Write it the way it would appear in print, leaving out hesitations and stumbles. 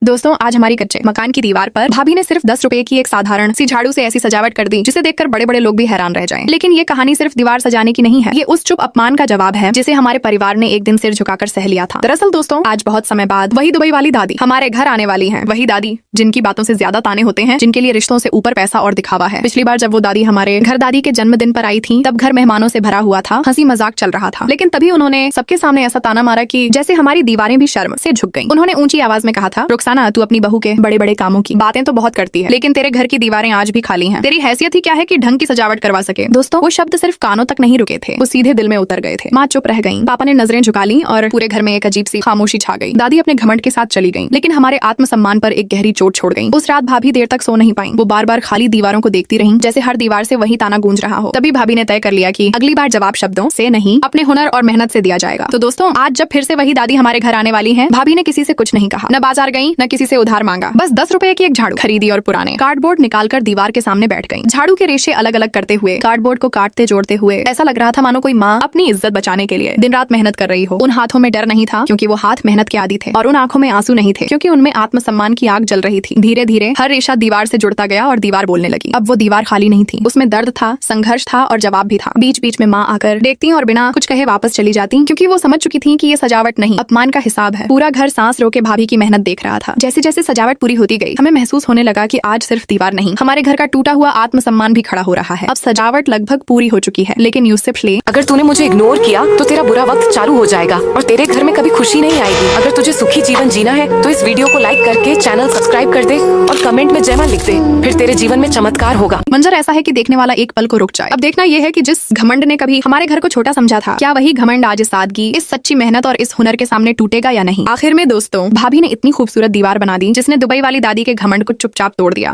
दोस्तों आज हमारी कच्चे मकान की दीवार पर भाभी ने सिर्फ 10 रुपए की एक साधारण सी झाड़ू से ऐसी सजावट कर दी जिसे देखकर बड़े बड़े लोग भी हैरान रह जाएं। लेकिन ये कहानी सिर्फ दीवार सजाने की नहीं है, ये उस चुप अपमान का जवाब है जिसे हमारे परिवार ने एक दिन सिर झुकाकर सह लिया था। दरअसल दोस्तों आज बहुत समय बाद वही दुबई वाली दादी हमारे घर आने वाली है। वही दादी जिनकी बातों से ज्यादा ताने होते हैं, जिनके लिए रिश्तों से ऊपर पैसा और दिखावा है। पिछली बार जब वो दादी हमारे घर दादी के जन्मदिन पर आई थी तब घर मेहमानों से भरा हुआ था, हंसी मजाक चल रहा था। लेकिन तभी उन्होंने सबके सामने ऐसा ताना मारा कि जैसे हमारी दीवारें भी शर्म से झुक गईं। उन्होंने ऊंची आवाज में कहा था, रुखसाना तू अपनी बहू के बड़े बड़े कामों की बातें तो बहुत करती है, लेकिन तेरे घर की दीवारें आज भी खाली हैं। तेरी हैसियत ही क्या है कि ढंग की सजावट करवा सके। दोस्तों वो शब्द सिर्फ कानों तक नहीं रुके थे, वो सीधे दिल में उतर गए थे। माँ चुप रह गईं, पापा ने नजरें झुका ली और पूरे घर में एक अजीब सी खामोशी छा गई। दादी अपने घमंड के साथ चली गईं, लेकिन हमारे आत्मसम्मान पर एक गहरी चोट छोड़ गईं। उस रात भाभी देर तक सो नहीं पाई। वो बार बार खाली दीवारों को देखती रहीं, जैसे हर दीवार से वही ताना गूंज रहा हो। तभी भाभी ने तय कर लिया कि अगली बार जवाब शब्दों से नहीं, अपने हुनर और मेहनत से दिया जाएगा। तो दोस्तों आज जब फिर से वही दादी हमारे घर आने वाली है, भाभी ने किसी से कुछ नहीं कहा, न बाजार गई न किसी से उधार मांगा। बस 10 रुपए की एक झाड़ू खरीदी और पुराने कार्डबोर्ड निकालकर दीवार के सामने बैठ गई। झाड़ू के रेशे अलग अलग करते हुए, कार्डबोर्ड को काटते जोड़ते हुए ऐसा लग रहा था मानो कोई माँ अपनी इज्जत बचाने के लिए दिन रात मेहनत कर रही हो। उन हाथों में डर नहीं था क्योंकि वो हाथ मेहनत के आदी थे, और उन आंखों में आंसू नहीं थे क्योंकि उनमें आत्मसम्मान की आग जल रही थी। धीरे धीरे हर रेशा दीवार से जुड़ता गया और दीवार बोलने लगी। अब वो दीवार खाली नहीं थी, उसमें दर्द था, संघर्ष था और जवाब भी था। बीच बीच में माँ आकर देखती और बिना कुछ कहे वापस चली जाती, क्योंकि वो समझ चुकी थी कि ये सजावट नहीं अपमान का हिसाब है। पूरा घर सांस रोके भाभी की मेहनत देख रहा था। जैसे जैसे सजावट पूरी होती गई हमें महसूस होने लगा कि आज सिर्फ दीवार नहीं, हमारे घर का टूटा हुआ आत्मसम्मान भी खड़ा हो रहा है। अब सजावट लगभग पूरी हो चुकी है, लेकिन यूसुफ ले, अगर तूने मुझे इग्नोर किया तो तेरा बुरा वक्त चालू हो जाएगा और तेरे घर में कभी खुशी नहीं आएगी। अगर तुझे सुखी जीवन जीना है तो इस वीडियो को लाइक करके चैनल सब्सक्राइब कर दे और कमेंट में जय मां लिख दे, फिर तेरे जीवन में चमत्कार होगा। मंजर ऐसा है कि देखने वाला एक पल को रुक जाए। अब देखना यह है कि जिस घमंड ने कभी हमारे घर को छोटा समझा था, क्या वही घमंड आज इस सादगी, इस सच्ची मेहनत और इस हुनर के सामने टूटेगा या नहीं। आखिर में दोस्तों भाभी ने इतनी खूबसूरत दीवार बना दी जिसने दुबई वाली दादी के घमंड को चुपचाप तोड़ दिया।